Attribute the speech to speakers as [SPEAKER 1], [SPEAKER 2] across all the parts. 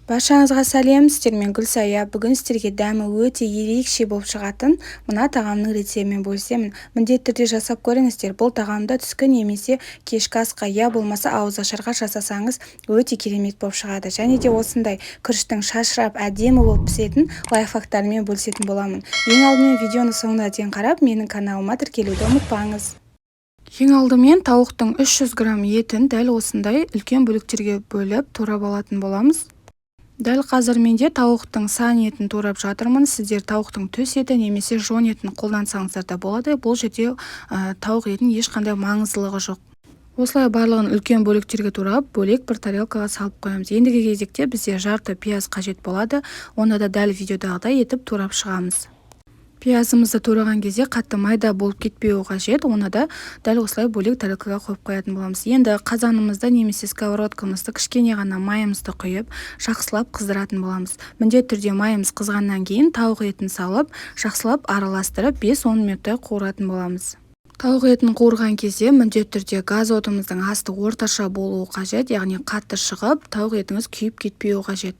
[SPEAKER 1] Баршаңызға сәлем, сіздермен Гүлсая. Бүгін сіздерге дәмі өте ерекше болып шығатын мына тағамның рецептімен бөлісемін. Міндетті түрде жасап көріңіздер. Бұл тағамда түскі немесе кешкі асқа я болмаса ауызашарға жасасаңыз өте керемет болып шығады. Және де осындай күріштің шашырап әдемі болып пісетін лайфхактарымен бөлісетін боламын. Ең алдымен видеоны соңына дейін қарап, менің каналыма тіркелуді ұмытпаңыз. Ең алдымен тауықтың 300 грамм етін дәл осындай үлкен бөліктерге бөліп турап алатын боламыз. Дәл қазір менде тауықтың сан етін турап жатырмын. Сіздер тауықтың төс еті немесе жон етін қолдансаңыздар да болады. Бұл жерде тауық етінің ешқандай маңыздылығы жоқ. Осылай барлығын үлкен бөліктерге турап, бөлек бір тарелкаға салып қоямыз. Ендігі кезекте бізде жарты пияз қажет болады. Оны да дәл видеодағыдай етіп турап шығамыз. Пиязымызды тураған кезде қатты майда болып кетпеуі қажет. Оны да дәл осылай бөлек тарелкаға қойып қоятын боламыз. Енді қазанымызды немесе сковородкамызды кішкене ғана майымызды құйып, жақсылап қыздыратын боламыз. Міндетті түрде майымыз қызғаннан кейін тауық етін салып, жақсылап араластырып 5-10 минуттай қуыратын боламыз. Тауық етін қуырған кезде міндетті түрде газ отымыздың асты орташа болуы қажет, яғни қатты шығып, тауық етіңіз күйіп кетпеуі қажет.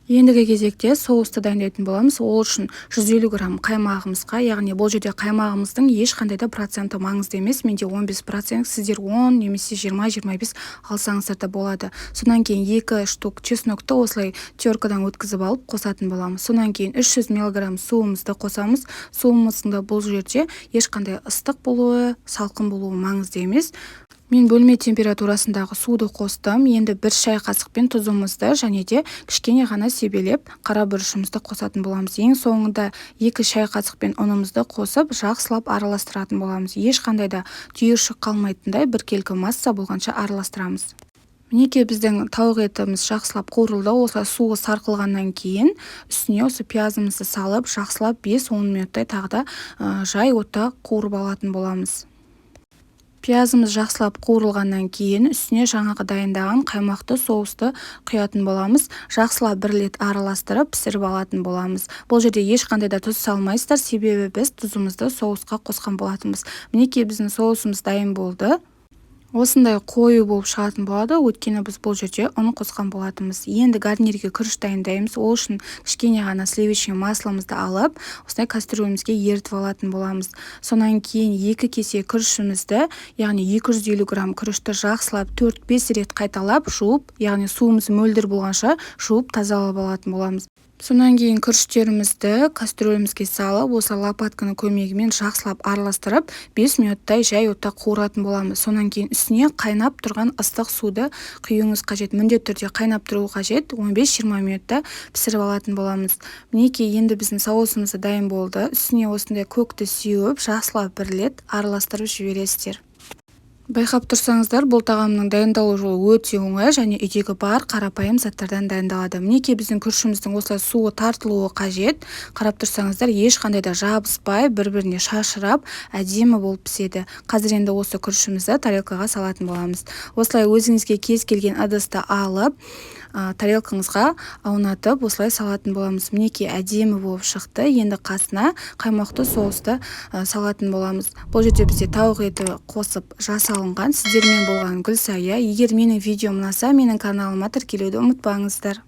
[SPEAKER 1] Ендігі кезекте соусты дайындайтын боламыз. Ол үшін 150 грамм қаймағымызға, яғни бұл жерде қаймағымыздың ешқандай да проценті маңызды емес. Менде 15%, сіздер 10 немесе 20-25 алсаңыздар да болады. Сонан кейін 2 штук чеснокты осылай теркадан өткізіп алып қосатын боламыз. Сонан кейін 300 мг суымызды қосамыз. Суымыздың да бұл жерде ешқандай ыстық болуы, салқын болуы маңызды емес. Мен бөлме температурасындағы суды қостым. Енді 1 шай қасықпен тұзымызды және де кішкене ғана себелеп қара бұрышымызды қосатын боламыз. Ең соңында 2 шай қасықпен ұнымызды қосып, жақсылап араластыратын боламыз. Ешқандай да түйіршік қалмайтындай біркелкі масса болғанша араластырамыз. Мінекей біздің тауық етіміз жақсылап қуырылды. Осылай суы сарқылғаннан кейін үстіне осы пиязымызды салып, жақсылап 5-10 минуттай тағы да жай отта қуырып алатын боламыз. Пиязымыз жақсылап қуырылғаннан кейін үстіне жаңағы дайындаған қаймақты соусты құятын боламыз. Жақсылап бір рет араластырып пісіріп алатын боламыз. Бұл жерде ешқандай да тұз салмайсыздар, себебі біз тұзымызды соусқа қосқан болатынбыз. Мінекей біздің соусымыз дайын болды. Осындай қою болып шығатын болады, өйткені біз бұл жерде ұн қосқан болатынбыз. Енді гарнирге күріш дайындаймыз. Ол үшін кішкене ғана сливочный масломызды алып, осындай кастрюлемізге ертіп алатын боламыз. Сонан кейін 2 кесе күрішімізді, яғни 250 грамм күрішті жақсылап 4-5 рет қайталап жуып, яғни суымыз мөлдір болғанша жуып тазалап алатын боламыз. Сонан кейін күріштерімізді кастрюлемізге салып, осы лопатканың көмегімен жақсылап араластырып, 5 минуттай жай отта қуыратын боламыз. Сонан кейін үстіне қайнап тұрған ыстық суды құюыңыз қажет. Міндетті түрде қайнап тұруы қажет. 15-20 минутта пісіріп алатын боламыз. Мінекей енді біздің соусымыз дайын болды. Үстіне осындай көкті сеуіп, жақсылап бір рет араластырып жібересіздер. Байқап тұрсаңыздар, бұл тағамның дайындалу жолы өте оңай және үйдегі бар қарапайым заттардан дайындалады. Мінекей біздің күрішіміздің осылай суы тартылуы қажет. Қарап тұрсаңыздар, ешқандай да жабыспай, бір-біріне шашырап, әдемі болып піседі. Қазір енді осы күрішімізді тарелкаға салатын боламыз. Осылай өзіңізге кез келген ыдысты алып, тарелкаңызға аунатып, осылай салатын боламыз. Мінекей әдемі болып шықты. Енді қасына қаймақты соусты салатын боламыз. Бұл жерде бізде тауық еті қосып жасалынған. Сіздермен болған Гүлсая. Егер менің видеом ұнаса, менің каналыма тіркелуді ұмытпаңыздар.